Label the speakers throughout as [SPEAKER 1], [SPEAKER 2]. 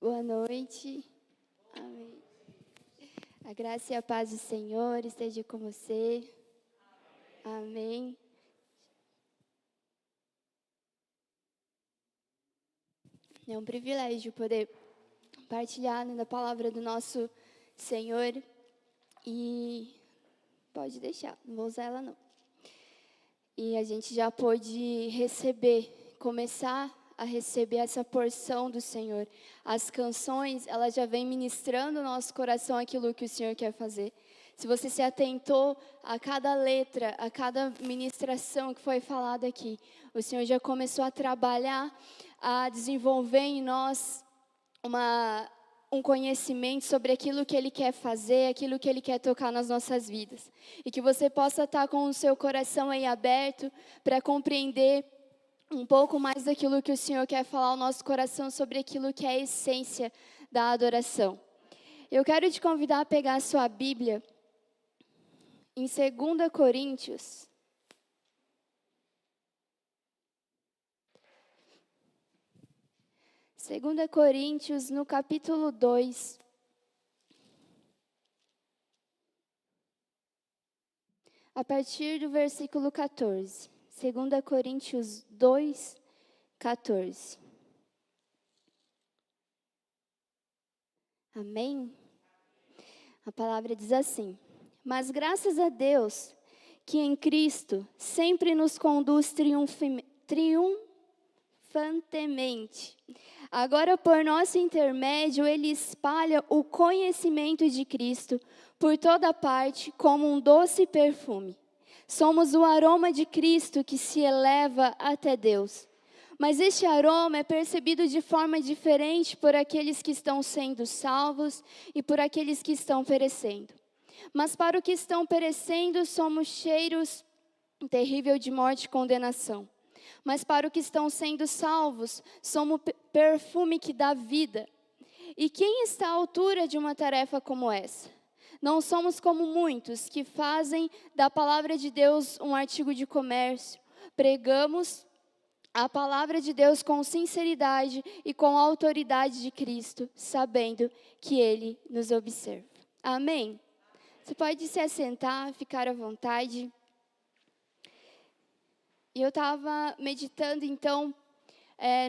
[SPEAKER 1] Boa noite. Amém. A graça e a paz do Senhor esteja com você. Amém. É um privilégio poder partilhar da palavra do nosso Senhor. E pode deixar, não vou usar ela não. E a gente já pôde começar a receber essa porção do Senhor. As canções, elas já vêm ministrando no nosso coração aquilo que o Senhor quer fazer. Se você se atentou a cada letra, a cada ministração que foi falada aqui, o Senhor já começou a trabalhar, a desenvolver em nós um conhecimento sobre aquilo que Ele quer fazer, aquilo que Ele quer tocar nas nossas vidas. E que você possa estar com o seu coração aí aberto para compreender um pouco mais daquilo que o Senhor quer falar ao nosso coração sobre aquilo que é a essência da adoração. Eu quero te convidar a pegar a sua Bíblia em 2 Coríntios. Segunda Coríntios, no capítulo 2. A partir do versículo 14. 2 Coríntios 2, 14. Amém? A palavra diz assim: Mas graças a Deus, que em Cristo sempre nos conduz triunfantemente. Agora, por nosso intermédio, Ele espalha o conhecimento de Cristo por toda parte como um doce perfume. Somos o aroma de Cristo que se eleva até Deus. Mas este aroma é percebido de forma diferente por aqueles que estão sendo salvos e por aqueles que estão perecendo. Mas para os que estão perecendo, somos cheiros terrível de morte e condenação. Mas para os que estão sendo salvos, somos perfume que dá vida. E quem está à altura de uma tarefa como essa? Não somos como muitos que fazem da palavra de Deus um artigo de comércio. Pregamos a palavra de Deus com sinceridade e com a autoridade de Cristo, sabendo que Ele nos observa. Amém? Você pode se assentar, ficar à vontade. E eu estava meditando, então,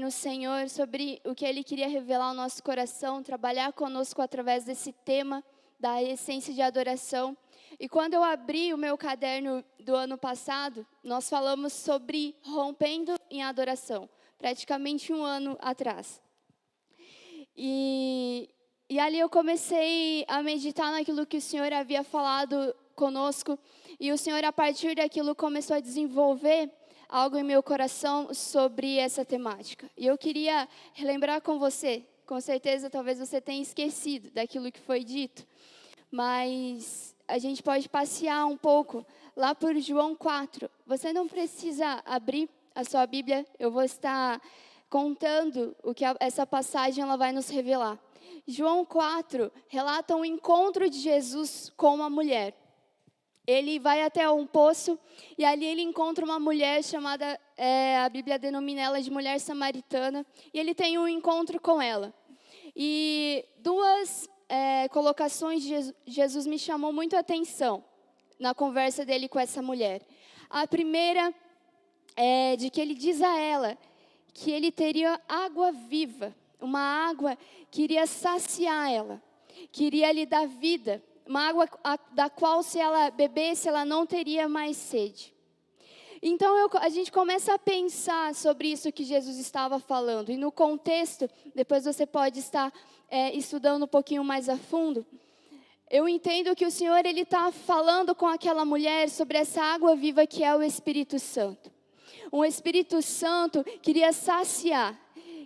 [SPEAKER 1] no Senhor sobre o que Ele queria revelar ao nosso coração, trabalhar conosco através desse tema da essência de adoração. E quando eu abri o meu caderno do ano passado, nós falamos sobre rompendo em adoração, praticamente um ano atrás. E ali eu comecei a meditar naquilo que o Senhor havia falado conosco, e o Senhor, a partir daquilo, começou a desenvolver algo em meu coração sobre essa temática. E eu queria relembrar com você, com certeza talvez você tenha esquecido daquilo que foi dito, mas a gente pode passear um pouco lá por João 4. Você não precisa abrir a sua Bíblia, eu vou estar contando o que essa passagem ela vai nos revelar. João 4 relata um encontro de Jesus com uma mulher. Ele vai até um poço e ali ele encontra uma mulher chamada, a Bíblia denomina ela de mulher samaritana, e ele tem um encontro com ela. E duas colocações de Jesus me chamou muito a atenção na conversa dele com essa mulher. A primeira é de que ele diz a ela que ele teria água viva, uma água que iria saciar ela, que iria lhe dar vida, uma água da qual, se ela bebesse, ela não teria mais sede. Então a gente começa a pensar sobre isso que Jesus estava falando. E no contexto, depois você pode estar estudando um pouquinho mais a fundo. Eu entendo que o Senhor ele está falando com aquela mulher sobre essa água viva que é o Espírito Santo. Um Espírito Santo queria saciar,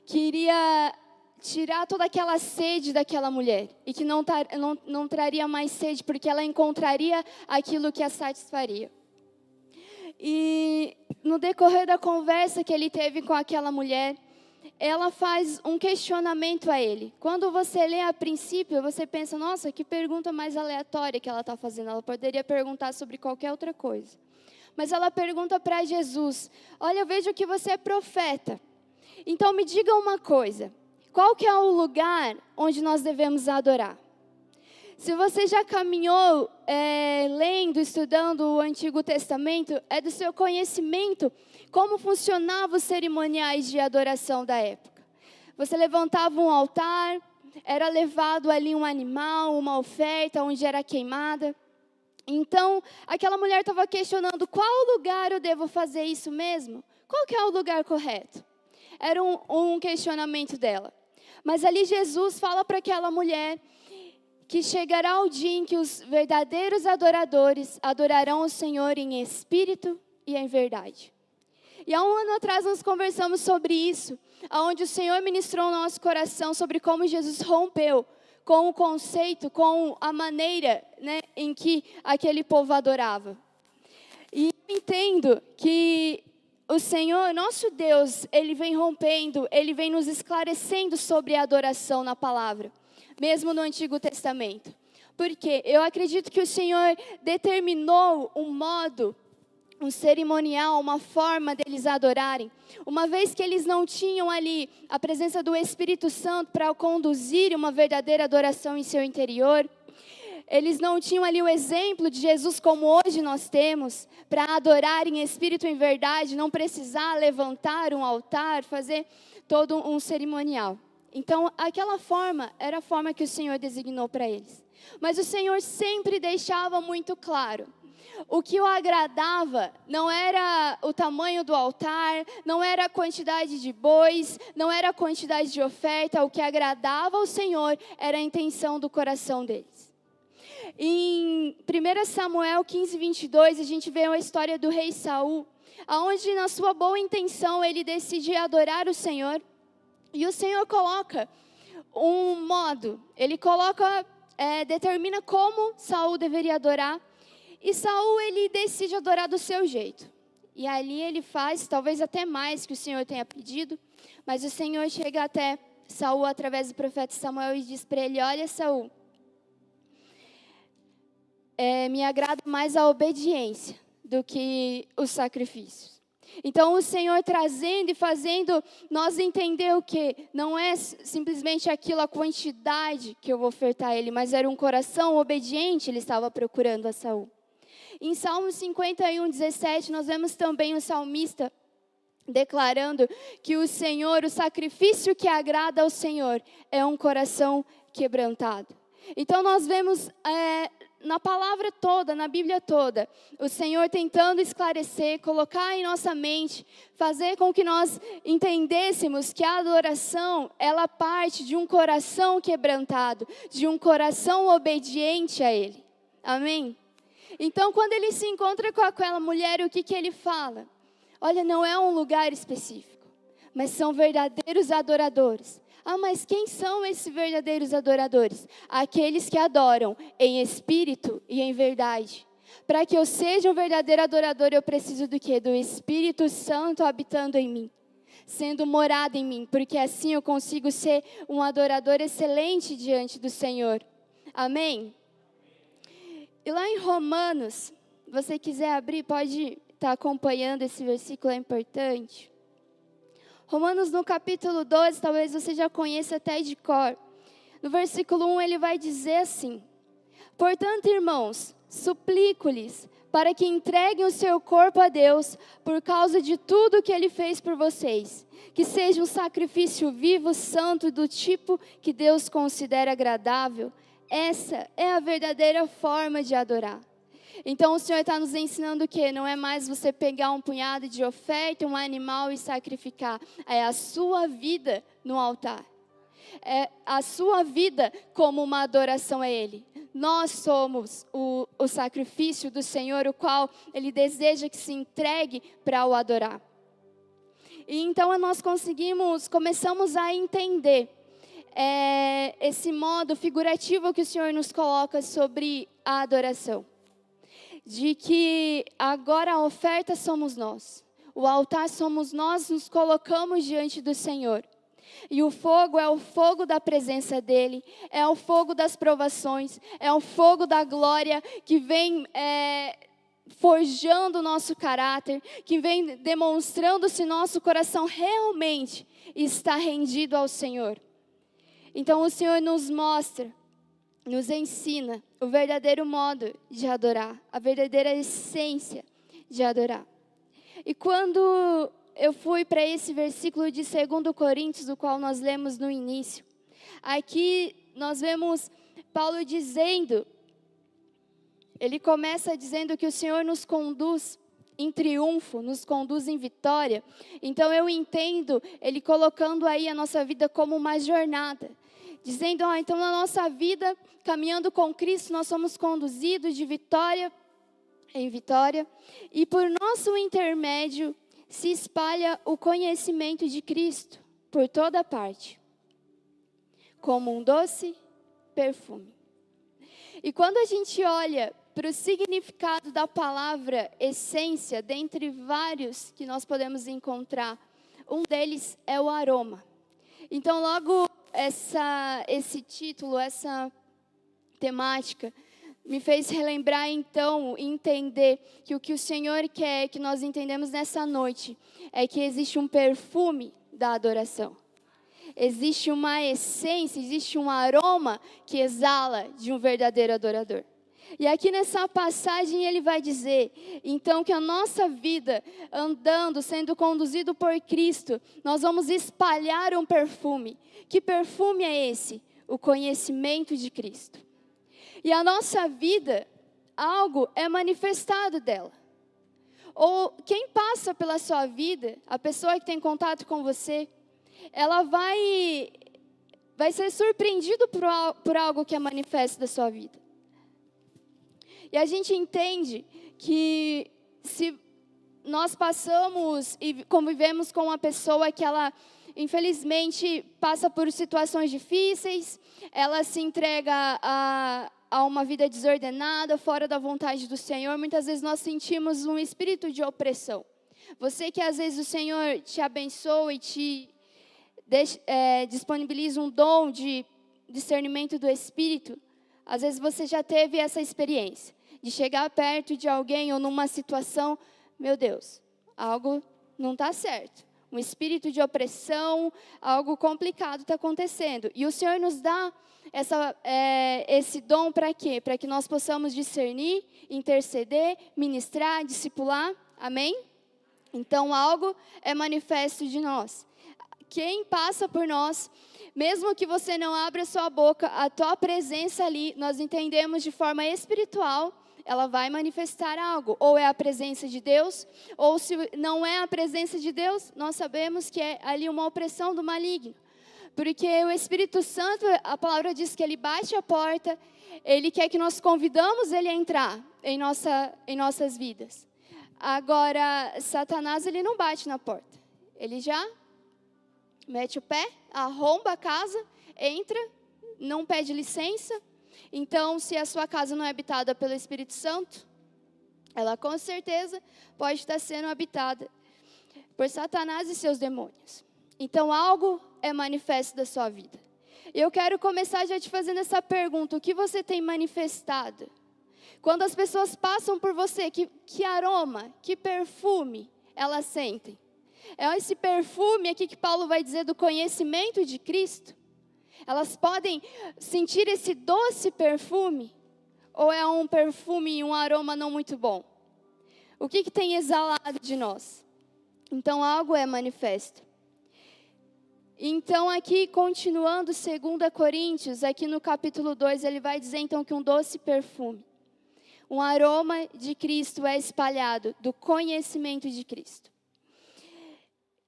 [SPEAKER 1] queria tirar toda aquela sede daquela mulher. E que não traria mais sede, porque ela encontraria aquilo que a satisfaria. E no decorrer da conversa que ele teve com aquela mulher, ela faz um questionamento a ele. Quando você lê a princípio, você pensa, nossa, que pergunta mais aleatória que ela está fazendo. Ela poderia perguntar sobre qualquer outra coisa. Mas ela pergunta para Jesus, olha, eu vejo que você é profeta. Então me diga uma coisa, qual que é o lugar onde nós devemos adorar? Se você já caminhou lendo, estudando o Antigo Testamento, é do seu conhecimento como funcionavam os cerimoniais de adoração da época. Você levantava um altar, era levado ali um animal, uma oferta, onde era queimada. Então, aquela mulher estava questionando, qual lugar eu devo fazer isso mesmo? Qual que é o lugar correto? Era um questionamento dela. Mas ali Jesus fala para aquela mulher que chegará o dia em que os verdadeiros adoradores adorarão o Senhor em espírito e em verdade. E há um ano atrás nós conversamos sobre isso, onde o Senhor ministrou no nosso coração sobre como Jesus rompeu com o conceito, com a maneira, né, em que aquele povo adorava. E eu entendo que o Senhor, nosso Deus, Ele vem rompendo, Ele vem nos esclarecendo sobre a adoração na palavra, mesmo no Antigo Testamento. Porque eu acredito que o Senhor determinou um modo, um cerimonial, uma forma deles adorarem. Uma vez que eles não tinham ali a presença do Espírito Santo para conduzir uma verdadeira adoração em seu interior, eles não tinham ali o exemplo de Jesus como hoje nós temos, para adorar em espírito e em verdade, não precisar levantar um altar, fazer todo um cerimonial. Então, aquela forma era a forma que o Senhor designou para eles. Mas o Senhor sempre deixava muito claro. O que o agradava não era o tamanho do altar, não era a quantidade de bois, não era a quantidade de oferta. O que agradava ao Senhor era a intenção do coração deles. Em 1 Samuel 15, 22, a gente vê a história do rei Saul, onde na sua boa intenção ele decide adorar o Senhor. E o Senhor coloca um modo, ele determina como Saul deveria adorar. E Saul, ele decide adorar do seu jeito. E ali ele faz, talvez até mais que o Senhor tenha pedido. Mas o Senhor chega até Saul através do profeta Samuel e diz para ele, olha Saul, me agrada mais a obediência do que os sacrifícios. Então o Senhor trazendo e fazendo nós entender o que? Não é simplesmente aquilo, a quantidade que eu vou ofertar a Ele, mas era um coração obediente, Ele estava procurando a Saul. Em Salmo 51, 17, nós vemos também o salmista declarando que o Senhor, o sacrifício que agrada ao Senhor é um coração quebrantado. Então nós vemos na palavra toda, na Bíblia toda, o Senhor tentando esclarecer, colocar em nossa mente, fazer com que nós entendêssemos que a adoração, ela parte de um coração quebrantado, de um coração obediente a Ele. Amém? Então, quando ele se encontra com aquela mulher, o que ele fala? Olha, não é um lugar específico, mas são verdadeiros adoradores. Ah, mas quem são esses verdadeiros adoradores? Aqueles que adoram em espírito e em verdade. Para que eu seja um verdadeiro adorador, eu preciso do quê? Do Espírito Santo habitando em mim, sendo morada em mim, porque assim eu consigo ser um adorador excelente diante do Senhor. Amém? E lá em Romanos, se você quiser abrir, pode estar acompanhando esse versículo, é importante. Romanos no capítulo 12, talvez você já conheça até de cor. No versículo 1 ele vai dizer assim: portanto, irmãos, suplico-lhes para que entreguem o seu corpo a Deus por causa de tudo que Ele fez por vocês. Que seja um sacrifício vivo, santo, do tipo que Deus considera agradável. Essa é a verdadeira forma de adorar. Então o Senhor está nos ensinando o quê? Não é mais você pegar um punhado de oferta, um animal e sacrificar. É a sua vida no altar. É a sua vida como uma adoração a Ele. Nós somos o sacrifício do Senhor, o qual Ele deseja que se entregue para o adorar. E então nós começamos a entender esse modo figurativo que o Senhor nos coloca sobre a adoração. De que agora a oferta somos nós, o altar somos nós, nos colocamos diante do Senhor. E o fogo é o fogo da presença dEle, é o fogo das provações, é o fogo da glória que vem forjando o nosso caráter, que vem demonstrando se nosso coração realmente está rendido ao Senhor. Então o Senhor nos mostra, nos ensina o verdadeiro modo de adorar, a verdadeira essência de adorar. E quando eu fui para esse versículo de 2 Coríntios, do qual nós lemos no início, aqui nós vemos Paulo dizendo, ele começa dizendo que o Senhor nos conduz em triunfo, nos conduz em vitória. Então eu entendo ele colocando aí a nossa vida como uma jornada, dizendo, então na nossa vida, caminhando com Cristo, nós somos conduzidos de vitória em vitória, e por nosso intermédio se espalha o conhecimento de Cristo por toda parte, como um doce perfume. E quando a gente olha para o significado da palavra essência, dentre vários que nós podemos encontrar, um deles é o aroma. Então, logo esse título, essa temática, me fez relembrar, então, entender que o que o Senhor quer que nós entendemos nessa noite é que existe um perfume da adoração. Existe uma essência, existe um aroma que exala de um verdadeiro adorador. E aqui nessa passagem ele vai dizer, então, que a nossa vida andando, sendo conduzido por Cristo, nós vamos espalhar um perfume. Que perfume é esse? O conhecimento de Cristo. E a nossa vida, algo é manifestado dela. Ou quem passa pela sua vida, a pessoa que tem contato com você, ela vai ser surpreendido por algo que é manifesto da sua vida. E a gente entende que se nós passamos e convivemos com uma pessoa que ela, infelizmente, passa por situações difíceis, ela se entrega a uma vida desordenada, fora da vontade do Senhor, muitas vezes nós sentimos um espírito de opressão. Você que às vezes o Senhor te abençoa e te disponibiliza um dom de discernimento do Espírito, às vezes você já teve essa experiência, de chegar perto de alguém ou numa situação, meu Deus, algo não está certo. Um espírito de opressão, algo complicado está acontecendo. E o Senhor nos dá esse dom para quê? Para que nós possamos discernir, interceder, ministrar, discipular. Amém? Então, algo é manifesto de nós. Quem passa por nós, mesmo que você não abra sua boca, a tua presença ali, nós entendemos de forma espiritual, ela vai manifestar algo. Ou é a presença de Deus, ou se não é a presença de Deus, nós sabemos que é ali uma opressão do maligno. Porque o Espírito Santo, a palavra diz que ele bate a porta, ele quer que nós convidamos ele a entrar em nossas vidas. Agora, Satanás, ele não bate na porta. Ele já mete o pé, arromba a casa, entra, não pede licença. Então, se a sua casa não é habitada pelo Espírito Santo, ela com certeza pode estar sendo habitada por Satanás e seus demônios. Então, algo é manifesto da sua vida. Eu quero começar já te fazendo essa pergunta: o que você tem manifestado? Quando as pessoas passam por você, que aroma, que perfume elas sentem? É esse perfume aqui que Paulo vai dizer do conhecimento de Cristo? Elas podem sentir esse doce perfume? Ou é um perfume e um aroma não muito bom? O que tem exalado de nós? Então, algo é manifesto. Então, aqui, continuando 2 Coríntios, aqui no capítulo 2, ele vai dizer, então, que um doce perfume, um aroma de Cristo é espalhado, do conhecimento de Cristo.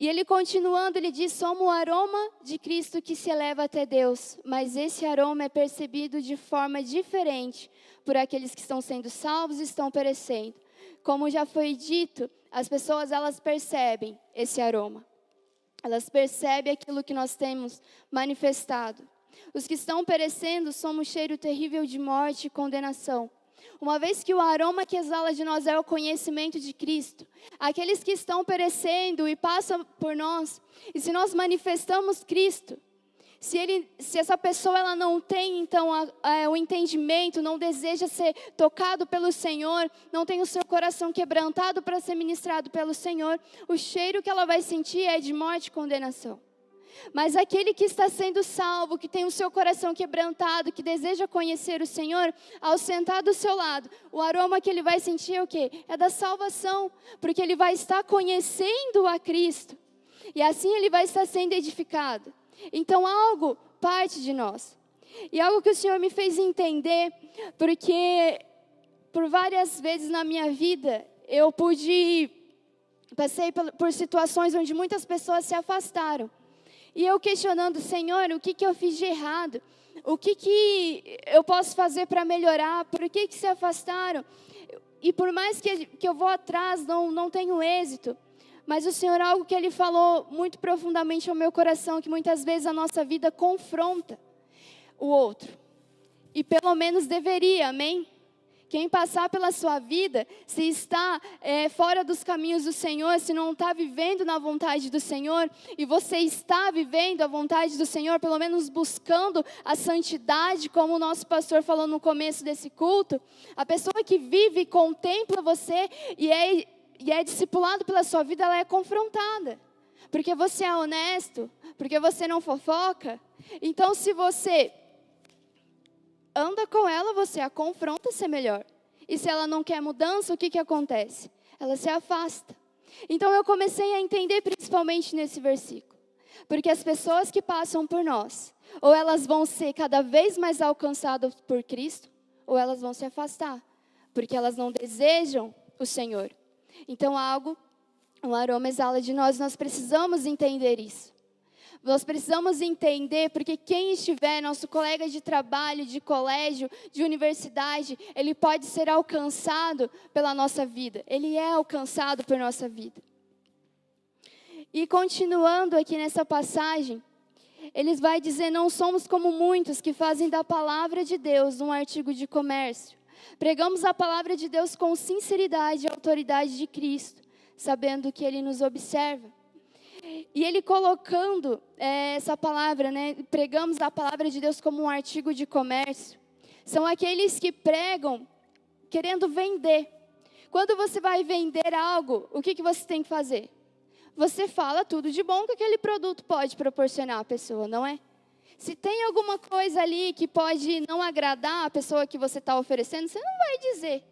[SPEAKER 1] E ele continuando, ele diz, somos o aroma de Cristo que se eleva até Deus, mas esse aroma é percebido de forma diferente por aqueles que estão sendo salvos e estão perecendo. Como já foi dito, as pessoas, elas percebem esse aroma. Elas percebem aquilo que nós temos manifestado. Os que estão perecendo somos um cheiro terrível de morte e condenação. Uma vez que o aroma que exala de nós é o conhecimento de Cristo, aqueles que estão perecendo e passam por nós, e se nós manifestamos Cristo, se essa pessoa ela não tem então o entendimento, não deseja ser tocado pelo Senhor, não tem o seu coração quebrantado para ser ministrado pelo Senhor, o cheiro que ela vai sentir é de morte e condenação. Mas aquele que está sendo salvo, que tem o seu coração quebrantado, que deseja conhecer o Senhor, ao sentar do seu lado, o aroma que ele vai sentir é o quê? É da salvação, porque ele vai estar conhecendo a Cristo. E assim ele vai estar sendo edificado. Então algo parte de nós. E algo que o Senhor me fez entender, porque por várias vezes na minha vida, passei por situações onde muitas pessoas se afastaram. E eu questionando, Senhor, o que eu fiz de errado? O que eu posso fazer para melhorar? Por que se afastaram? E por mais que eu vou atrás, não tenho êxito. Mas o Senhor, algo que Ele falou muito profundamente ao meu coração, que muitas vezes a nossa vida confronta o outro. E pelo menos deveria, amém? Quem passar pela sua vida, se está fora dos caminhos do Senhor, se não está vivendo na vontade do Senhor, e você está vivendo a vontade do Senhor, pelo menos buscando a santidade, como o nosso pastor falou no começo desse culto, a pessoa que vive e contempla você e é discipulado pela sua vida, ela é confrontada. Porque você é honesto, porque você não fofoca. Então, se você anda com ela, você a confronta a ser melhor. E se ela não quer mudança, o que acontece? Ela se afasta. Então eu comecei a entender principalmente nesse versículo. Porque as pessoas que passam por nós, ou elas vão ser cada vez mais alcançadas por Cristo, ou elas vão se afastar. Porque elas não desejam o Senhor. Então um aroma exala de nós precisamos entender isso. Nós precisamos entender, porque quem estiver, nosso colega de trabalho, de colégio, de universidade, ele pode ser alcançado pela nossa vida. Ele é alcançado por nossa vida. E continuando aqui nessa passagem, eles vai dizer, não somos como muitos que fazem da palavra de Deus um artigo de comércio. Pregamos a palavra de Deus com sinceridade e autoridade de Cristo, sabendo que Ele nos observa. E ele colocando essa palavra, né, pregamos a palavra de Deus como um artigo de comércio. São aqueles que pregam querendo vender. Quando você vai vender algo, o que você tem que fazer? Você fala tudo de bom que aquele produto pode proporcionar à pessoa, não é? Se tem alguma coisa ali que pode não agradar a pessoa que você está oferecendo, você não vai dizer.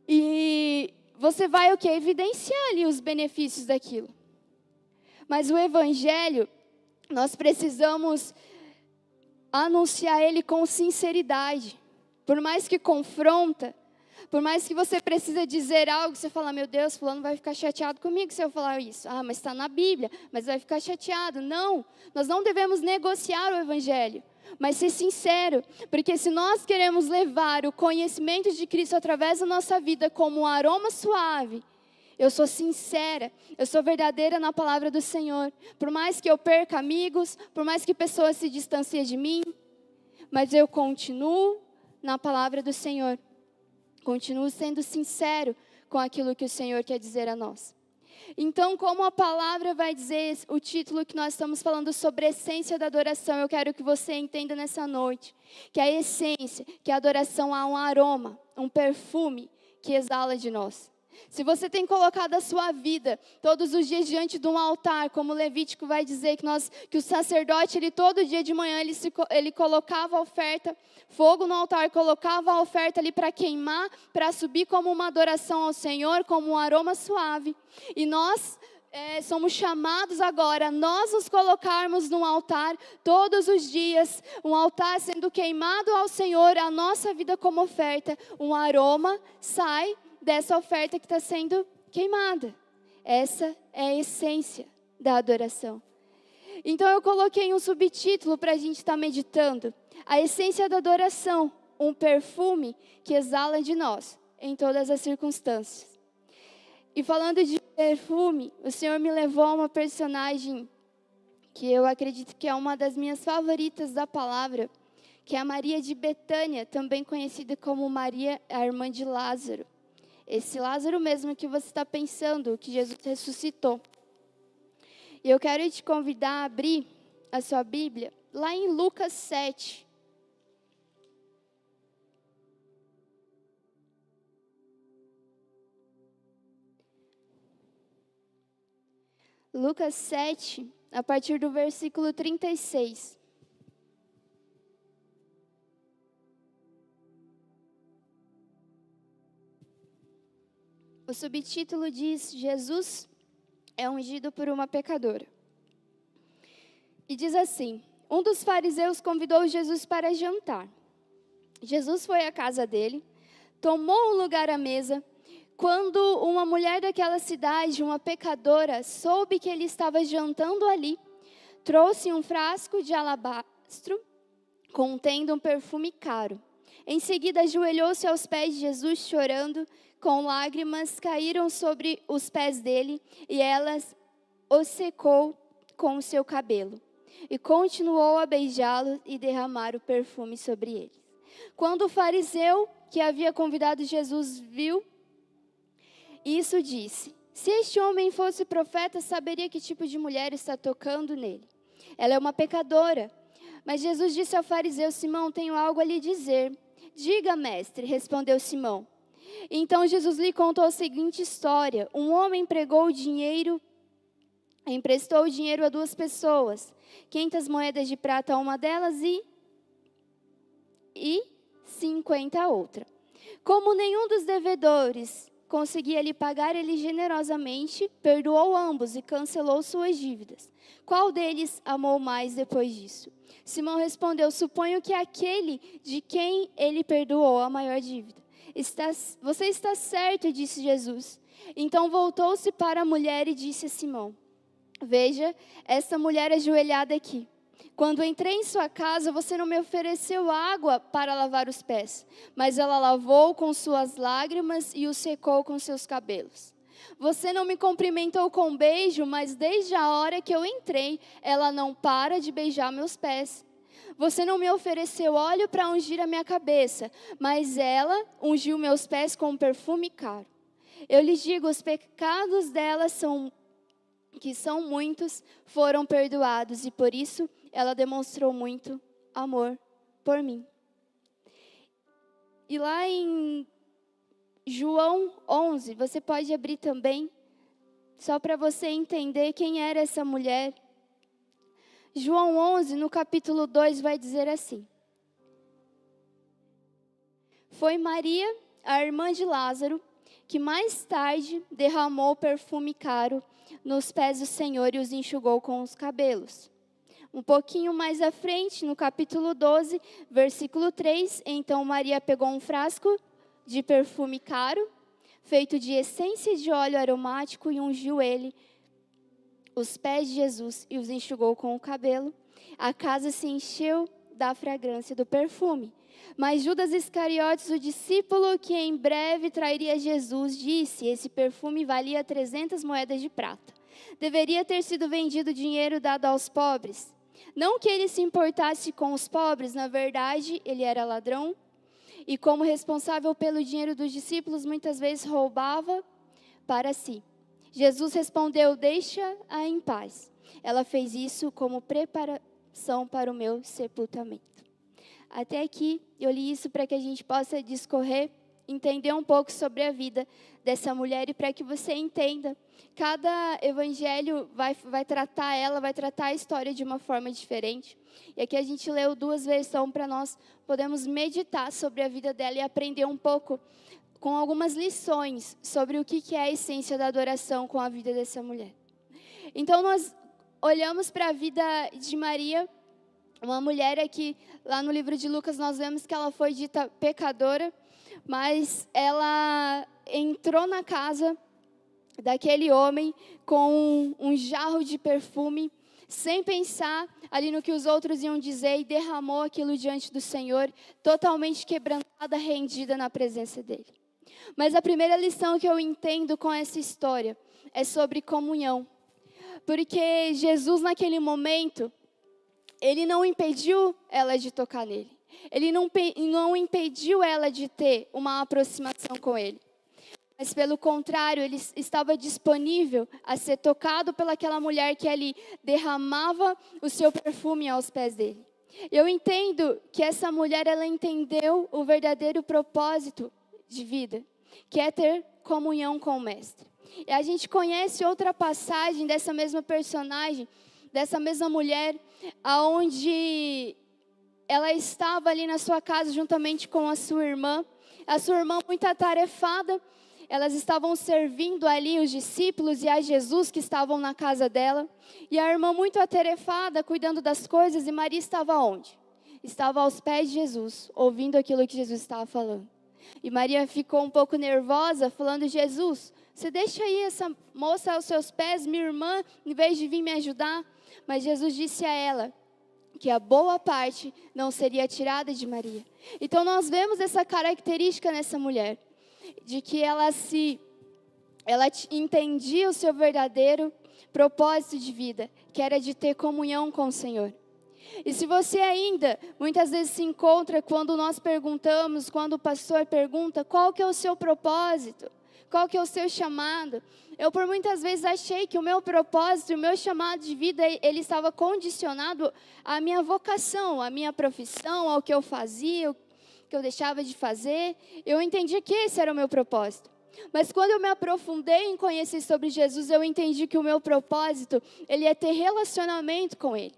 [SPEAKER 1] E você vai o quê? Evidenciar ali os benefícios daquilo. Mas o Evangelho, nós precisamos anunciar ele com sinceridade. Por mais que confronta, por mais que você precisa dizer algo, você fala, meu Deus, fulano vai ficar chateado comigo se eu falar isso. Ah, mas está na Bíblia, mas vai ficar chateado. Não, nós não devemos negociar o Evangelho. Mas ser sincero, porque se nós queremos levar o conhecimento de Cristo através da nossa vida como um aroma suave, eu sou sincera, eu sou verdadeira na palavra do Senhor. Por mais que eu perca amigos, por mais que pessoas se distanciem de mim, mas eu continuo na palavra do Senhor. Continuo sendo sincero com aquilo que o Senhor quer dizer a nós. Então, como a palavra vai dizer, o título que nós estamos falando sobre a essência da adoração, eu quero que você entenda nessa noite, que a essência, que a adoração há um aroma, um perfume que exala de nós. Se você tem colocado a sua vida todos os dias diante de um altar, como o Levítico vai dizer que o sacerdote, ele todo dia de manhã, ele colocava a oferta, fogo no altar, colocava a oferta ali para queimar, para subir como uma adoração ao Senhor, como um aroma suave. E nós somos chamados agora, nós nos colocarmos num altar todos os dias, um altar sendo queimado ao Senhor, a nossa vida como oferta, um aroma sai dessa oferta que está sendo queimada. Essa é a essência da adoração. Então eu coloquei um subtítulo para a gente estar meditando. A essência da adoração, um perfume que exala de nós em todas as circunstâncias. E falando de perfume, o Senhor me levou a uma personagem que eu acredito que é uma das minhas favoritas da palavra, que é a Maria de Betânia, também conhecida como Maria, a irmã de Lázaro. Esse Lázaro mesmo que você está pensando, que Jesus ressuscitou. E eu quero te convidar a abrir a sua Bíblia, lá em Lucas 7. Lucas 7, a partir do versículo 36. O subtítulo diz: Jesus é ungido por uma pecadora. E diz assim: um dos fariseus convidou Jesus para jantar. Jesus foi à casa dele, tomou um lugar à mesa. Quando uma mulher daquela cidade, uma pecadora, soube que ele estava jantando ali, trouxe um frasco de alabastro contendo um perfume caro. Em seguida, ajoelhou-se aos pés de Jesus, chorando, com lágrimas caíram sobre os pés dele, e elas o secou com o seu cabelo. E continuou a beijá-lo e derramar o perfume sobre eles. Quando o fariseu que havia convidado Jesus viu isso, disse: se este homem fosse profeta, saberia que tipo de mulher está tocando nele. Ela é uma pecadora. Mas Jesus disse ao fariseu: Simão, tenho algo a lhe dizer. Diga, mestre, respondeu Simão. Então Jesus lhe contou a seguinte história: um homem emprestou dinheiro a 2 pessoas, 500 moedas de prata a uma delas e 50 a outra. Como nenhum dos devedores conseguia lhe pagar, ele generosamente perdoou ambos e cancelou suas dívidas. Qual deles amou mais depois disso? Simão respondeu: suponho que aquele de quem ele perdoou a maior dívida. Você está certo, disse Jesus. Então voltou-se para a mulher e disse a Simão: veja, essa mulher ajoelhada aqui. Quando entrei em sua casa, você não me ofereceu água para lavar os pés, mas ela lavou com suas lágrimas e o secou com seus cabelos. Você não me cumprimentou com beijo, mas desde a hora que eu entrei, ela não para de beijar meus pés. Você não me ofereceu óleo para ungir a minha cabeça, mas ela ungiu meus pés com um perfume caro. Eu lhes digo, os pecados dela que são muitos, foram perdoados, e por isso ela demonstrou muito amor por mim. E lá em João 11, você pode abrir também, só para você entender quem era essa mulher. João 11, no capítulo 2, vai dizer assim: foi Maria, a irmã de Lázaro, que mais tarde derramou perfume caro nos pés do Senhor e os enxugou com os cabelos. Um pouquinho mais à frente, no capítulo 12, versículo 3, então Maria pegou um frasco de perfume caro, feito de essência de óleo aromático, e ungiu os pés de Jesus e os enxugou com o cabelo. A casa se encheu da fragrância do perfume. Mas Judas Iscariotes, o discípulo que em breve trairia Jesus, disse: esse perfume valia 300 moedas de prata. Deveria ter sido vendido dinheiro dado aos pobres. Não que ele se importasse com os pobres, na verdade, ele era ladrão. E como responsável pelo dinheiro dos discípulos, muitas vezes roubava para si. Jesus respondeu: deixa-a em paz. Ela fez isso como preparação para o meu sepultamento. Até aqui, eu li isso para que a gente possa discorrer, entender um pouco sobre a vida dessa mulher e para que você entenda. Cada evangelho vai tratar a história de uma forma diferente. E aqui a gente leu 2 versões para nós podermos meditar sobre a vida dela e aprender um pouco com algumas lições sobre o que é a essência da adoração com a vida dessa mulher. Então nós olhamos para a vida de Maria, uma mulher aqui, lá no livro de Lucas nós vemos que ela foi dita pecadora, mas ela entrou na casa daquele homem com um jarro de perfume, sem pensar ali no que os outros iam dizer, e derramou aquilo diante do Senhor, totalmente quebrantada, rendida na presença dele. Mas a primeira lição que eu entendo com essa história é sobre comunhão. Porque Jesus, naquele momento, ele não impediu ela de tocar nele. Ele não impediu ela de ter uma aproximação com ele. Mas, pelo contrário, ele estava disponível a ser tocado pelaquela mulher que ali derramava o seu perfume aos pés dele. Eu entendo que essa mulher, ela entendeu o verdadeiro propósito de vida, que é ter comunhão com o Mestre. E a gente conhece outra passagem dessa mesma personagem, dessa mesma mulher, aonde ela estava ali na sua casa juntamente com a sua irmã muito atarefada. Elas estavam servindo ali os discípulos e a Jesus que estavam na casa dela. E a irmã muito atarefada, cuidando das coisas, e Maria estava onde? Estava aos pés de Jesus, ouvindo aquilo que Jesus estava falando. E Maria ficou um pouco nervosa, falando: Jesus, você deixa aí essa moça aos seus pés, minha irmã, em vez de vir me ajudar? Mas Jesus disse a ela que a boa parte não seria tirada de Maria. Então nós vemos essa característica nessa mulher, de que ela entendia o seu verdadeiro propósito de vida, que era de ter comunhão com o Senhor. E se você ainda, muitas vezes se encontra quando nós perguntamos, quando o pastor pergunta, qual que é o seu propósito? Qual que é o seu chamado? Eu por muitas vezes achei que o meu propósito, o meu chamado de vida, ele estava condicionado à minha vocação, à minha profissão, ao que eu fazia, o que eu deixava de fazer. Eu entendi que esse era o meu propósito. Mas quando eu me aprofundei em conhecer sobre Jesus, eu entendi que o meu propósito, ele é ter relacionamento com Ele.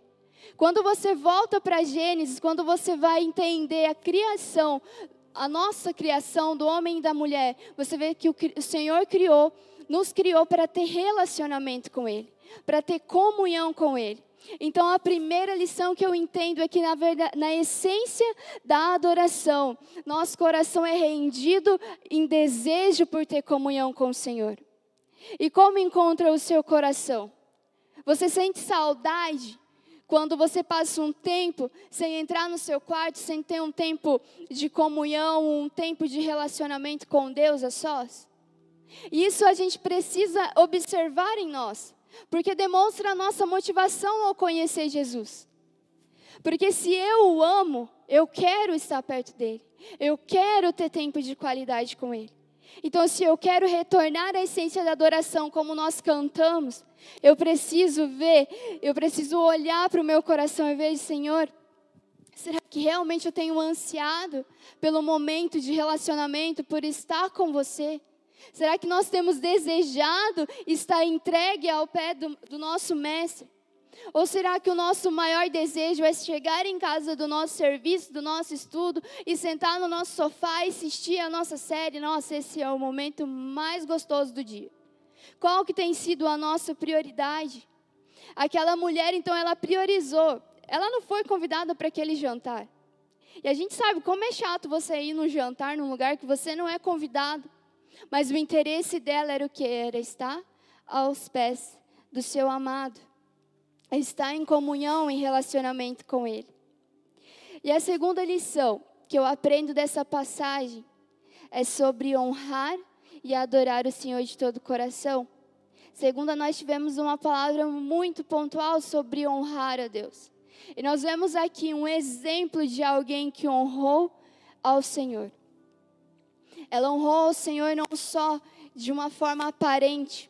[SPEAKER 1] Quando você volta para Gênesis, quando você vai entender a criação, a nossa criação do homem e da mulher, você vê que o Senhor nos criou para ter relacionamento com Ele, para ter comunhão com Ele. Então a primeira lição que eu entendo é que na essência da adoração, nosso coração é rendido em desejo por ter comunhão com o Senhor. E como encontra o seu coração? Você sente saudade quando você passa um tempo sem entrar no seu quarto, sem ter um tempo de comunhão, um tempo de relacionamento com Deus a sós? E isso a gente precisa observar em nós, porque demonstra a nossa motivação ao conhecer Jesus. Porque se eu o amo, eu quero estar perto dele, eu quero ter tempo de qualidade com ele. Então, se eu quero retornar à essência da adoração, como nós cantamos, eu preciso olhar para o meu coração e ver: Senhor, será que realmente eu tenho ansiado pelo momento de relacionamento, por estar com você? Será que nós temos desejado estar entregue ao pé do nosso mestre? Ou será que o nosso maior desejo é chegar em casa do nosso serviço, do nosso estudo, e sentar no nosso sofá e assistir a nossa série? Nossa, esse é o momento mais gostoso do dia. Qual que tem sido a nossa prioridade? Aquela mulher, então, ela priorizou. Ela não foi convidada para aquele jantar. E a gente sabe como é chato você ir num jantar, num lugar que você não é convidado. Mas o interesse dela era o quê? Era estar aos pés do seu amado. Estar em comunhão, em relacionamento com Ele. E a segunda lição que eu aprendo dessa passagem é sobre honrar e adorar o Senhor de todo o coração. Segunda, nós tivemos uma palavra muito pontual sobre honrar a Deus. E nós vemos aqui um exemplo de alguém que honrou ao Senhor. Ela honrou ao Senhor não só de uma forma aparente,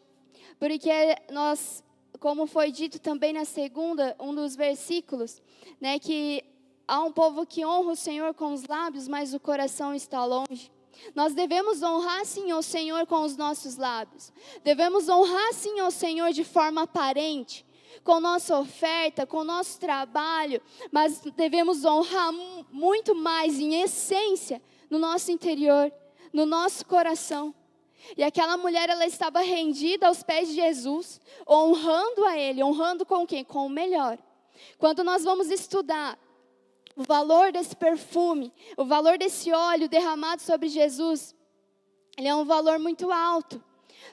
[SPEAKER 1] porque nós, como foi dito também na segunda, um dos versículos, né, que há um povo que honra o Senhor com os lábios, mas o coração está longe. Nós devemos honrar sim ao Senhor com os nossos lábios. Devemos honrar sim ao Senhor de forma aparente, com nossa oferta, com nosso trabalho, mas devemos honrar muito mais em essência no nosso interior, no nosso coração. E aquela mulher, ela estava rendida aos pés de Jesus, honrando a Ele. Honrando com quem? Com o melhor. Quando nós vamos estudar o valor desse perfume, o valor desse óleo derramado sobre Jesus, ele é um valor muito alto.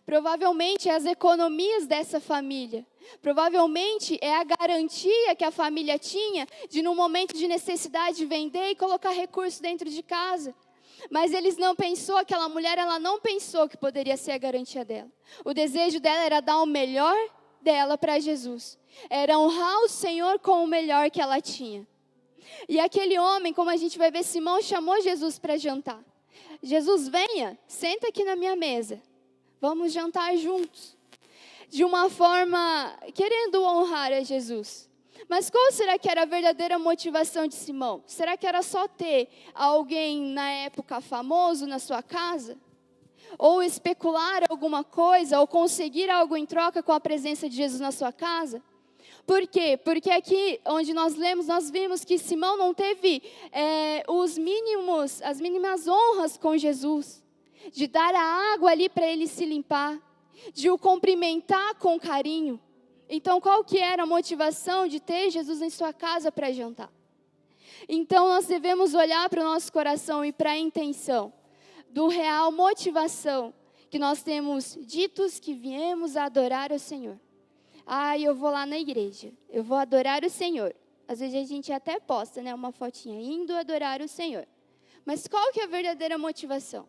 [SPEAKER 1] Provavelmente é as economias dessa família. Provavelmente é a garantia que a família tinha de, no momento de necessidade, vender e colocar recursos dentro de casa. Mas aquela mulher, ela não pensou que poderia ser a garantia dela. O desejo dela era dar o melhor dela para Jesus. Era honrar o Senhor com o melhor que ela tinha. E aquele homem, como a gente vai ver, Simão chamou Jesus para jantar. Jesus, venha, senta aqui na minha mesa. Vamos jantar juntos. De uma forma, querendo honrar a Jesus. Mas qual será que era a verdadeira motivação de Simão? Será que era só ter alguém na época famoso na sua casa? ou especular alguma coisa, ou conseguir algo em troca com a presença de Jesus na sua casa? Por quê? Porque aqui onde nós lemos, nós vimos que Simão não teve as mínimas honras com Jesus, de dar a água ali para ele se limpar, de o cumprimentar com carinho. Então, qual que era a motivação de ter Jesus em sua casa para jantar? Então, nós devemos olhar para o nosso coração e para a intenção do real motivação que nós temos ditos que viemos a adorar o Senhor. Eu vou lá na igreja, eu vou adorar o Senhor. Às vezes a gente até posta, né, uma fotinha, indo adorar o Senhor. Mas qual que é a verdadeira motivação?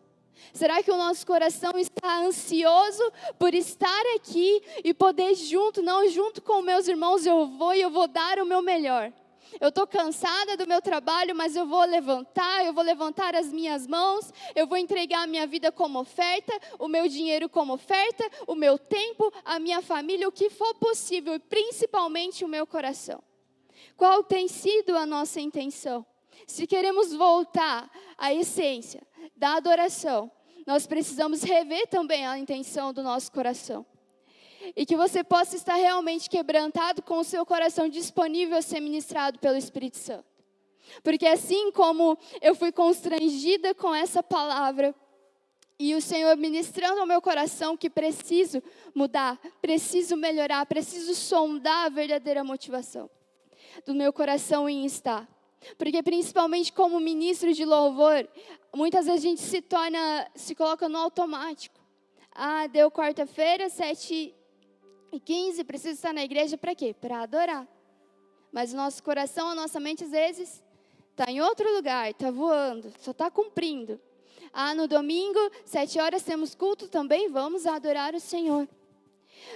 [SPEAKER 1] Será que o nosso coração está ansioso por estar aqui e poder junto com meus irmãos eu vou dar o meu melhor? Eu estou cansada do meu trabalho, mas eu vou levantar as minhas mãos, eu vou entregar a minha vida como oferta, o meu dinheiro como oferta, o meu tempo, a minha família, o que for possível, e principalmente o meu coração. Qual tem sido a nossa intenção? Se queremos voltar à essência da adoração, nós precisamos rever também a intenção do nosso coração. E que você possa estar realmente quebrantado com o seu coração disponível a ser ministrado pelo Espírito Santo. Porque assim como eu fui constrangida com essa palavra, e o Senhor ministrando ao meu coração que preciso mudar, preciso melhorar, preciso sondar a verdadeira motivação do meu coração em estar. Porque principalmente como ministro de louvor, muitas vezes a gente se coloca no automático. Deu quarta-feira, 7h15, preciso estar na igreja para quê? Para adorar. Mas o nosso coração, a nossa mente às vezes está em outro lugar, está voando, só está cumprindo. No domingo, 7h temos culto também, vamos adorar o Senhor.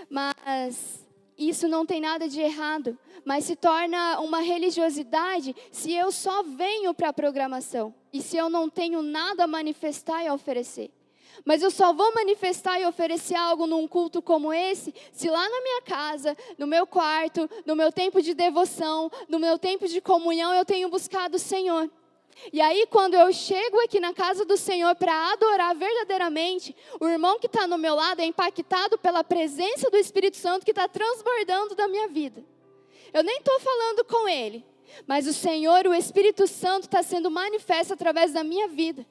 [SPEAKER 1] Mas isso não tem nada de errado, mas se torna uma religiosidade se eu só venho para a programação e se eu não tenho nada a manifestar e a oferecer. Mas eu só vou manifestar e oferecer algo num culto como esse, se lá na minha casa, no meu quarto, no meu tempo de devoção, no meu tempo de comunhão, eu tenho buscado o Senhor. E aí, quando eu chego aqui na casa do Senhor para adorar verdadeiramente, o irmão que está no meu lado é impactado pela presença do Espírito Santo que está transbordando da minha vida. Eu nem estou falando com ele, mas o Senhor, o Espírito Santo, está sendo manifesto através da minha vida.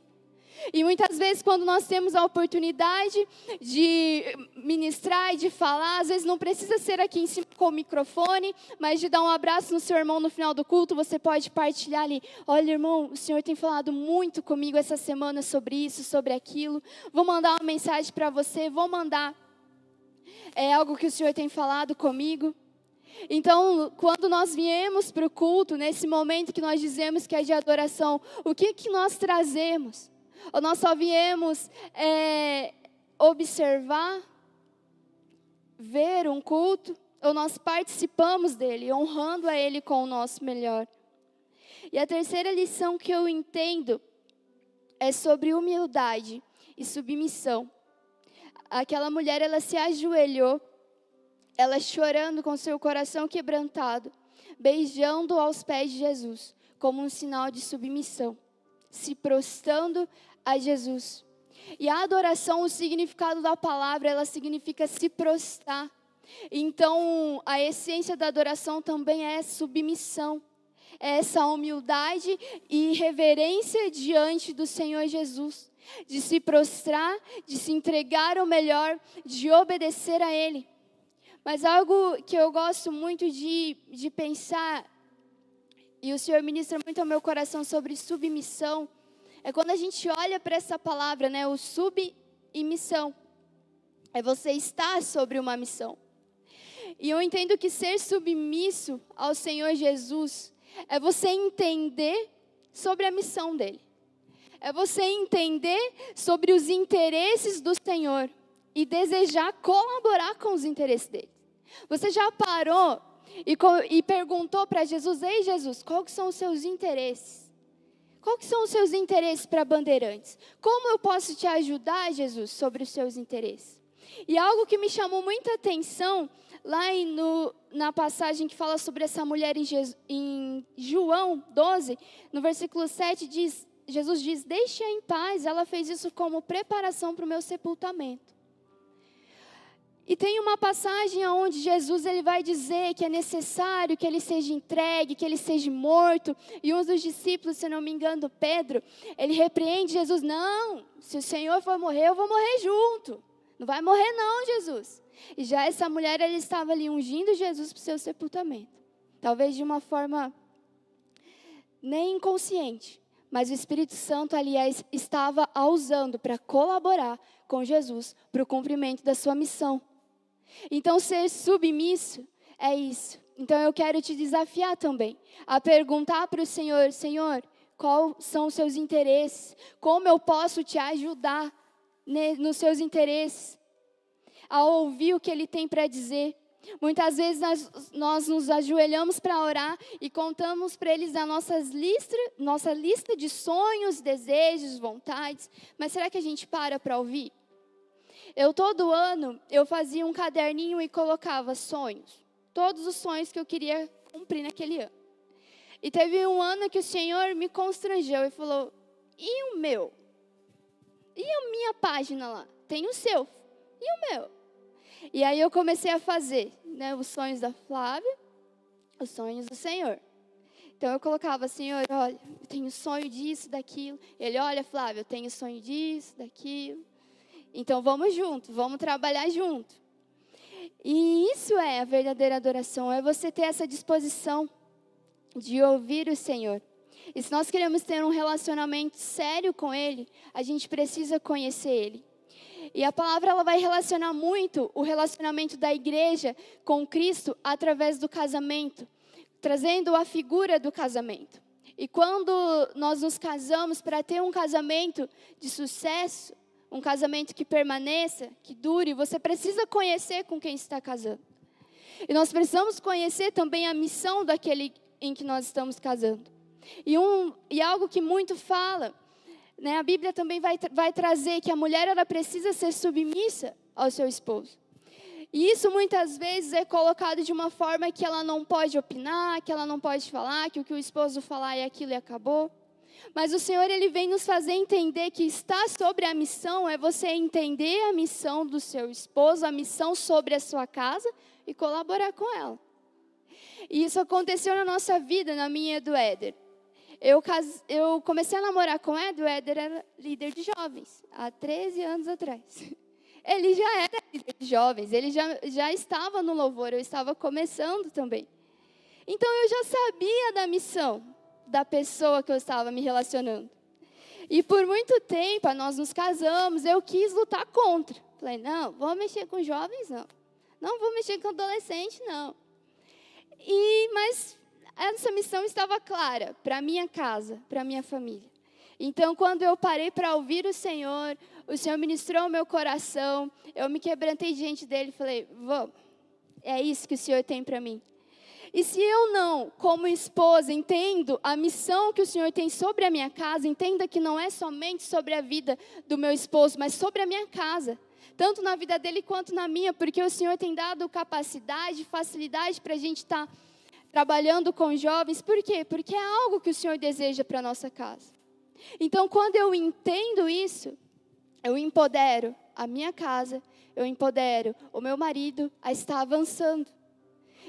[SPEAKER 1] E muitas vezes quando nós temos a oportunidade de ministrar e de falar, às vezes não precisa ser aqui em cima com o microfone, mas de dar um abraço no seu irmão no final do culto, você pode partilhar ali. Olha, irmão, o Senhor tem falado muito comigo essa semana sobre isso, sobre aquilo. Vou mandar uma mensagem para você, vou mandar algo que o Senhor tem falado comigo. Então, quando nós viemos para o culto, nesse momento que nós dizemos que é de adoração, o que nós trazemos? Ou nós só viemos observar, ver um culto, ou nós participamos dele, honrando a ele com o nosso melhor. E a terceira lição que eu entendo é sobre humildade e submissão. Aquela mulher, ela se ajoelhou, ela chorando com seu coração quebrantado, beijando aos pés de Jesus, como um sinal de submissão, se prostrando a Jesus. E a adoração, o significado da palavra, ela significa se prostrar. Então, a essência da adoração também é submissão. É essa humildade e reverência diante do Senhor Jesus. De se prostrar, de se entregar ao melhor, de obedecer a Ele. Mas algo que eu gosto muito de pensar, e o Senhor ministra muito ao meu coração sobre submissão, é quando a gente olha para essa palavra, né, o sub e missão. É você estar sobre uma missão. E eu entendo que ser submisso ao Senhor Jesus é você entender sobre a missão dele. É você entender sobre os interesses do Senhor e desejar colaborar com os interesses dele. Você já parou e perguntou para Jesus: ei Jesus, quais são os seus interesses? Quais são os seus interesses para Bandeirantes? Como eu posso te ajudar, Jesus, sobre os seus interesses? E algo que me chamou muita atenção, lá na passagem que fala sobre essa mulher em João 12, no versículo 7, diz: Jesus diz, deixe-a em paz, ela fez isso como preparação para o meu sepultamento. E tem uma passagem onde Jesus ele vai dizer que é necessário que ele seja entregue, que ele seja morto. E um dos discípulos, se não me engano, Pedro, ele repreende Jesus. Não, se o Senhor for morrer, eu vou morrer junto. Não vai morrer não, Jesus. E já essa mulher, ela estava ali ungindo Jesus para o seu sepultamento. Talvez de uma forma nem inconsciente. Mas o Espírito Santo, aliás, estava a usando para colaborar com Jesus para o cumprimento da sua missão. Então, ser submisso é isso. Então, eu quero te desafiar também a perguntar para o Senhor, Senhor, quais são os seus interesses? Como eu posso te ajudar nos seus interesses? A ouvir o que Ele tem para dizer. Muitas vezes nós nos ajoelhamos para orar e contamos para eles a nossa lista de sonhos, desejos, vontades. Mas será que a gente para ouvir? Todo ano, eu fazia um caderninho e colocava sonhos. Todos os sonhos que eu queria cumprir naquele ano. E teve um ano que o Senhor me constrangeu e falou, e o meu? E a minha página lá? Tem o seu. E o meu? E aí eu comecei a fazer, né, os sonhos da Flávia, os sonhos do Senhor. Então eu colocava, Senhor, olha, eu tenho sonho disso, daquilo. Ele, olha, Flávia, eu tenho sonho disso, daquilo. Então vamos junto, vamos trabalhar junto. E isso é a verdadeira adoração, é você ter essa disposição de ouvir o Senhor. E se nós queremos ter um relacionamento sério com Ele, a gente precisa conhecer Ele. E a palavra ela vai relacionar muito o relacionamento da igreja com Cristo através do casamento, trazendo a figura do casamento. E quando nós nos casamos, para ter um casamento de sucesso, um casamento que permaneça, que dure, você precisa conhecer com quem está casando. E nós precisamos conhecer também a missão daquele em que nós estamos casando. E algo que muito fala, né, a Bíblia também vai trazer que a mulher ela precisa ser submissa ao seu esposo. E isso muitas vezes é colocado de uma forma que ela não pode opinar, que ela não pode falar, que o o esposo falar é aquilo e acabou. Mas o Senhor ele vem nos fazer entender que estar sobre a missão é você entender a missão do seu esposo, a missão sobre a sua casa e colaborar com ela. E isso aconteceu na nossa vida, na minha e do Éder. Eu comecei a namorar com o Éder era líder de jovens, há 13 anos atrás. Ele já era líder de jovens, ele já estava no louvor, eu estava começando também. Então eu já sabia da missão da pessoa que eu estava me relacionando. E por muito tempo, nós nos casamos, eu quis lutar contra. Falei, não, vou mexer com jovens, não. Não vou mexer com adolescente, não. Mas essa missão estava clara para a minha casa, para a minha família. Então, quando eu parei para ouvir o Senhor ministrou o meu coração, eu me quebrantei diante dele e falei, vamos, é isso que o Senhor tem para mim. E se eu não, como esposa, entendo a missão que o Senhor tem sobre a minha casa, entenda que não é somente sobre a vida do meu esposo, mas sobre a minha casa. Tanto na vida dele quanto na minha, porque o Senhor tem dado capacidade, facilidade para a gente estar trabalhando com jovens. Por quê? Porque é algo que o Senhor deseja para a nossa casa. Então, quando eu entendo isso, eu empodero a minha casa, eu empodero o meu marido a estar avançando.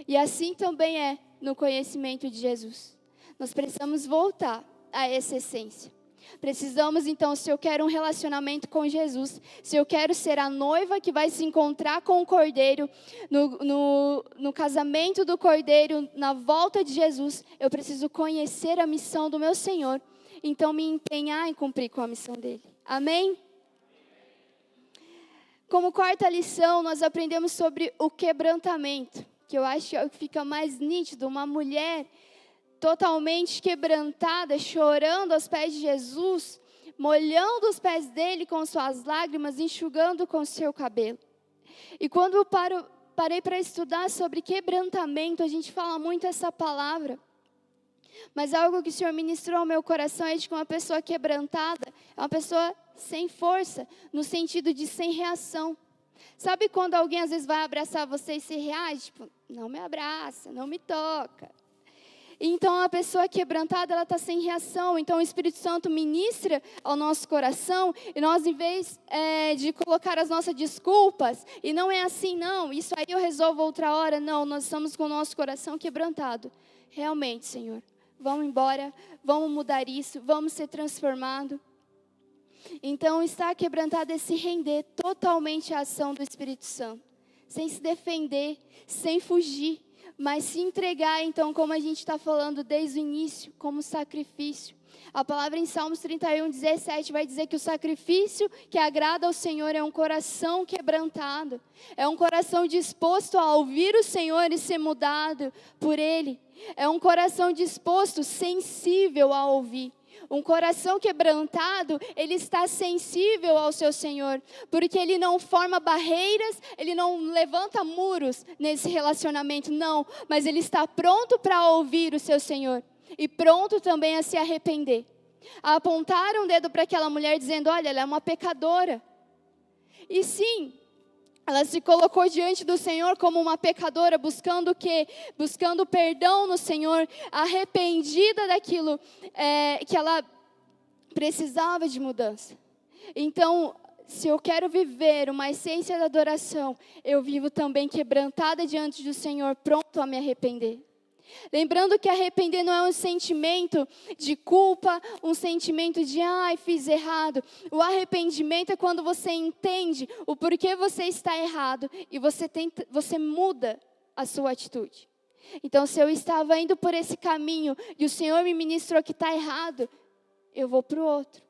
[SPEAKER 1] E assim também é no conhecimento de Jesus. Nós precisamos voltar a essa essência. Precisamos, então, se eu quero um relacionamento com Jesus, se eu quero ser a noiva que vai se encontrar com o Cordeiro, no casamento do Cordeiro, na volta de Jesus, eu preciso conhecer a missão do meu Senhor, então me empenhar em cumprir com a missão dele. Amém? Como quarta lição, nós aprendemos sobre o quebrantamento, que eu acho que fica mais nítido, uma mulher totalmente quebrantada, chorando aos pés de Jesus, molhando os pés dele com suas lágrimas, enxugando com seu cabelo. E quando eu parei para estudar sobre quebrantamento, a gente fala muito essa palavra, mas algo que o Senhor ministrou ao meu coração é de que uma pessoa quebrantada é uma pessoa sem força, no sentido de sem reação. Sabe quando alguém às vezes vai abraçar você e você reage? Tipo, não me abraça, não me toca. Então, a pessoa quebrantada, ela está sem reação. Então, o Espírito Santo ministra ao nosso coração. E nós, em vez de colocar as nossas desculpas, e não é assim, não, isso aí eu resolvo outra hora. Não, nós estamos com o nosso coração quebrantado. Realmente, Senhor, vamos embora, vamos mudar isso, vamos ser transformados. Então, estar quebrantado é se render totalmente à ação do Espírito Santo. Sem se defender, sem fugir. Mas se entregar, então, como a gente está falando desde o início, como sacrifício. A palavra em Salmos 31:17 vai dizer que o sacrifício que agrada ao Senhor é um coração quebrantado. É um coração disposto a ouvir o Senhor e ser mudado por Ele. É um coração disposto, sensível a ouvir. Um coração quebrantado, ele está sensível ao seu Senhor, porque ele não forma barreiras, ele não levanta muros nesse relacionamento, não, mas ele está pronto para ouvir o seu Senhor e pronto também a se arrepender. A apontar um dedo para aquela mulher dizendo, olha, ela é uma pecadora. E sim, ela se colocou diante do Senhor como uma pecadora, buscando o quê? Buscando perdão no Senhor, arrependida daquilo que ela precisava de mudança. Então, se eu quero viver uma essência da adoração, eu vivo também quebrantada diante do Senhor, pronto a me arrepender. Lembrando que arrepender não é um sentimento de culpa, um sentimento de, fiz errado. O arrependimento é quando você entende o porquê você está errado e você muda a sua atitude. Então, se eu estava indo por esse caminho e o Senhor me ministrou que está errado, eu vou para o outro.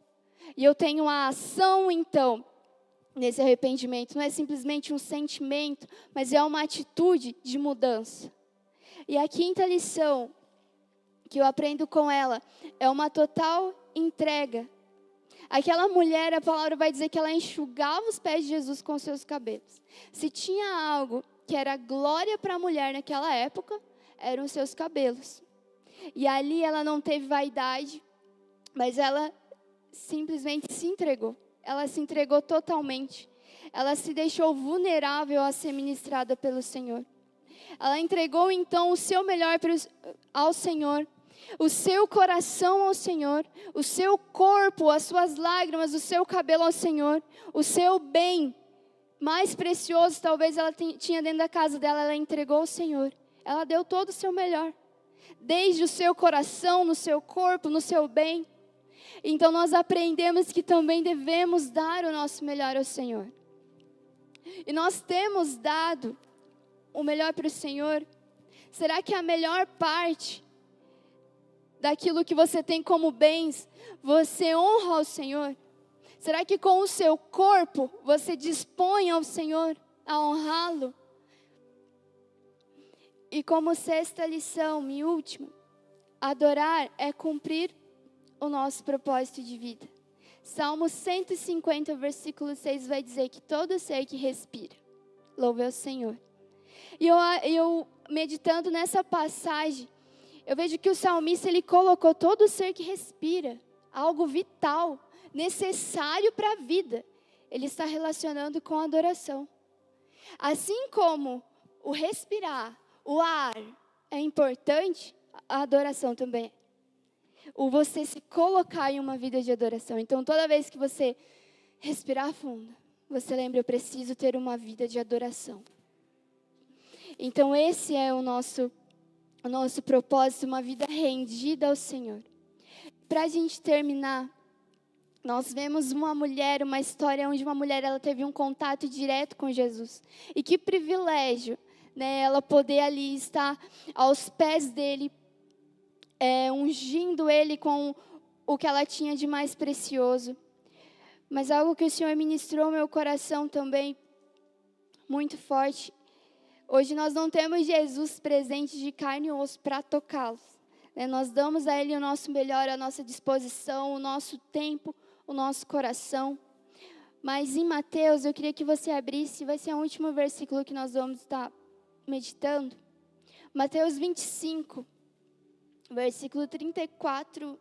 [SPEAKER 1] E eu tenho uma ação, então, nesse arrependimento. Não é simplesmente um sentimento, mas é uma atitude de mudança. E a quinta lição que eu aprendo com ela é uma total entrega. Aquela mulher, a palavra vai dizer que ela enxugava os pés de Jesus com seus cabelos. Se tinha algo que era glória para a mulher naquela época, eram os seus cabelos. E ali ela não teve vaidade, mas ela simplesmente se entregou. Ela se entregou totalmente. Ela se deixou vulnerável a ser ministrada pelo Senhor. Ela entregou então o seu melhor ao Senhor, o seu coração ao Senhor, o seu corpo, as suas lágrimas, o seu cabelo ao Senhor, o seu bem mais precioso, talvez ela tinha dentro da casa dela, ela entregou ao Senhor. Ela deu todo o seu melhor, desde o seu coração, no seu corpo, no seu bem. Então nós aprendemos que também devemos dar o nosso melhor ao Senhor. E nós temos dado o melhor para o Senhor? Será que a melhor parte daquilo que você tem como bens, você honra ao Senhor? Será que com o seu corpo você dispõe ao Senhor a honrá-lo? E como sexta lição e última, adorar é cumprir o nosso propósito de vida. Salmo 150, versículo 6 vai dizer que todo ser que respira, louve ao Senhor. E eu meditando nessa passagem, eu vejo que o salmista, ele colocou todo ser que respira, algo vital, necessário para a vida. Ele está relacionando com a adoração. Assim como o respirar, o ar é importante, a adoração também é. O você se colocar em uma vida de adoração. Então, toda vez que você respirar fundo, você lembra, eu preciso ter uma vida de adoração. Então esse é o nosso propósito, uma vida rendida ao Senhor. Para a gente terminar, nós vemos uma história onde uma mulher ela teve um contato direto com Jesus. E que privilégio, né, ela poder ali estar aos pés dele, ungindo ele com o que ela tinha de mais precioso. Mas algo que o Senhor ministrou ao meu coração também, muito forte. Hoje nós não temos Jesus presente de carne e osso para tocá-los. Nós damos a Ele o nosso melhor, a nossa disposição, o nosso tempo, o nosso coração. Mas em Mateus, eu queria que você abrisse, vai ser o último versículo que nós vamos estar meditando. Mateus 25, versículo 34,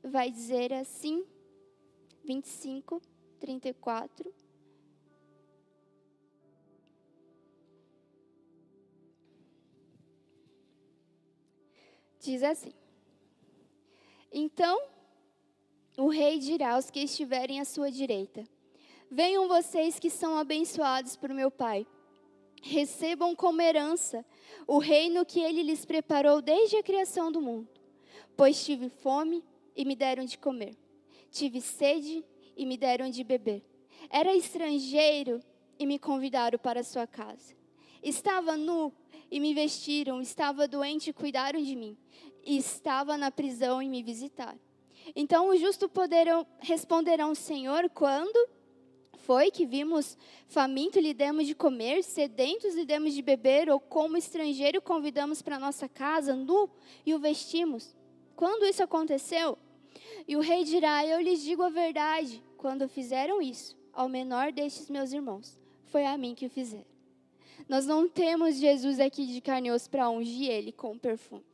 [SPEAKER 1] vai dizer assim, 25, 34. Diz assim: Então o rei dirá aos que estiverem à sua direita: Venham vocês que são abençoados por meu Pai. Recebam como herança o reino que ele lhes preparou desde a criação do mundo. Pois tive fome e me deram de comer. Tive sede e me deram de beber. Era estrangeiro e me convidaram para a sua casa. Estava nu e me vestiram. Estava doente e cuidaram de mim. E estava na prisão e me visitaram. Então os justos responderão: Senhor, quando foi que vimos faminto e lhe demos de comer, sedentos lhe demos de beber, ou como estrangeiro convidamos para nossa casa, nu, e o vestimos? Quando isso aconteceu? E o rei dirá: Eu lhes digo a verdade, quando fizeram isso ao menor destes meus irmãos, foi a mim que o fizeram. Nós não temos Jesus aqui de carne e osso para ungir ele com perfume,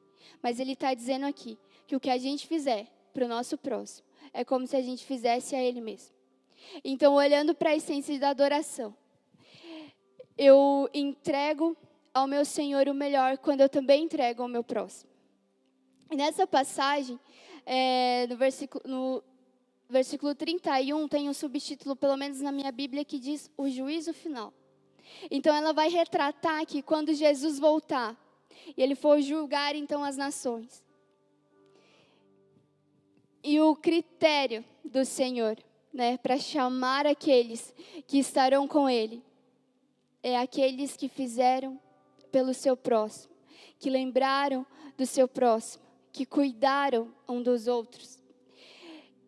[SPEAKER 1] mas ele está dizendo aqui que o que a gente fizer para o nosso próximo é como se a gente fizesse a ele mesmo. Então, olhando para a essência da adoração, eu entrego ao meu Senhor o melhor quando eu também entrego ao meu próximo. E nessa passagem, no versículo 31, tem um subtítulo, pelo menos na minha Bíblia, que diz o juízo final. Então, ela vai retratar que quando Jesus voltar, e ele for julgar então as nações, e o critério do Senhor, para chamar aqueles que estarão com ele, é aqueles que fizeram pelo seu próximo, que lembraram do seu próximo, que cuidaram um dos outros.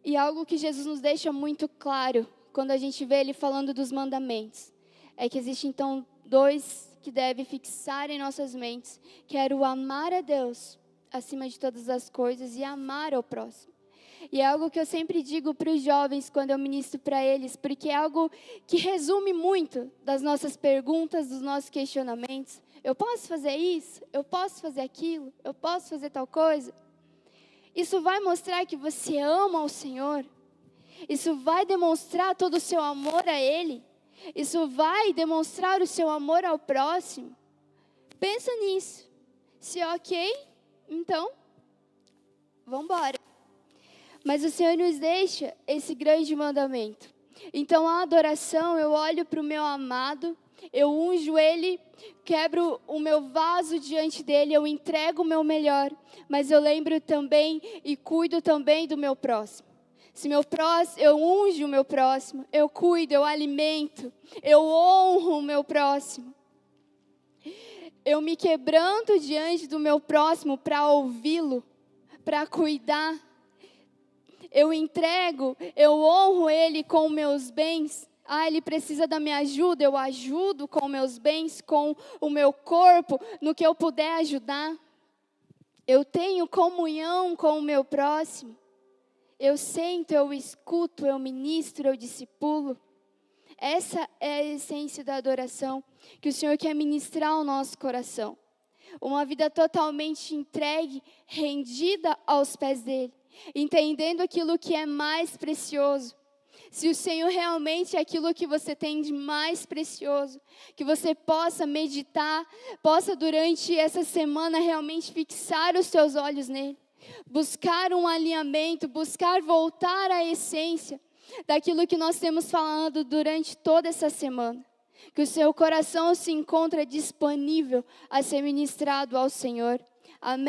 [SPEAKER 1] E algo que Jesus nos deixa muito claro, quando a gente vê ele falando dos mandamentos, é que existem então 2 que devem fixar em nossas mentes, que era o amar a Deus acima de todas as coisas e amar ao próximo. E é algo que eu sempre digo para os jovens quando eu ministro para eles, porque é algo que resume muito das nossas perguntas, dos nossos questionamentos. Eu posso fazer isso? Eu posso fazer aquilo? Eu posso fazer tal coisa? Isso vai mostrar que você ama o Senhor? Isso vai demonstrar todo o seu amor a Ele? Isso vai demonstrar o seu amor ao próximo? Pensa nisso. Se ok, então, vamos embora. Mas o Senhor nos deixa esse grande mandamento. Então, a adoração, eu olho para o meu amado, eu unjo Ele, quebro o meu vaso diante dEle, eu entrego o meu melhor, mas eu lembro também e cuido também do meu próximo. Se eu unjo o meu próximo, eu cuido, eu alimento, eu honro o meu próximo. Eu me quebranto diante do meu próximo para ouvi-lo, para cuidar. Eu entrego, eu honro ele com meus bens. Ele precisa da minha ajuda, eu ajudo com meus bens, com o meu corpo, no que eu puder ajudar. Eu tenho comunhão com o meu próximo. Eu sento, eu escuto, eu ministro, eu discipulo. Essa é a essência da adoração que o Senhor quer ministrar ao nosso coração. Uma vida totalmente entregue, rendida aos pés dEle. Entendendo aquilo que é mais precioso. Se o Senhor realmente é aquilo que você tem de mais precioso, que você possa meditar, possa durante essa semana realmente fixar os seus olhos nele, buscar um alinhamento, buscar voltar à essência daquilo que nós temos falado durante toda essa semana. Que o seu coração se encontre disponível a ser ministrado ao Senhor. Amém.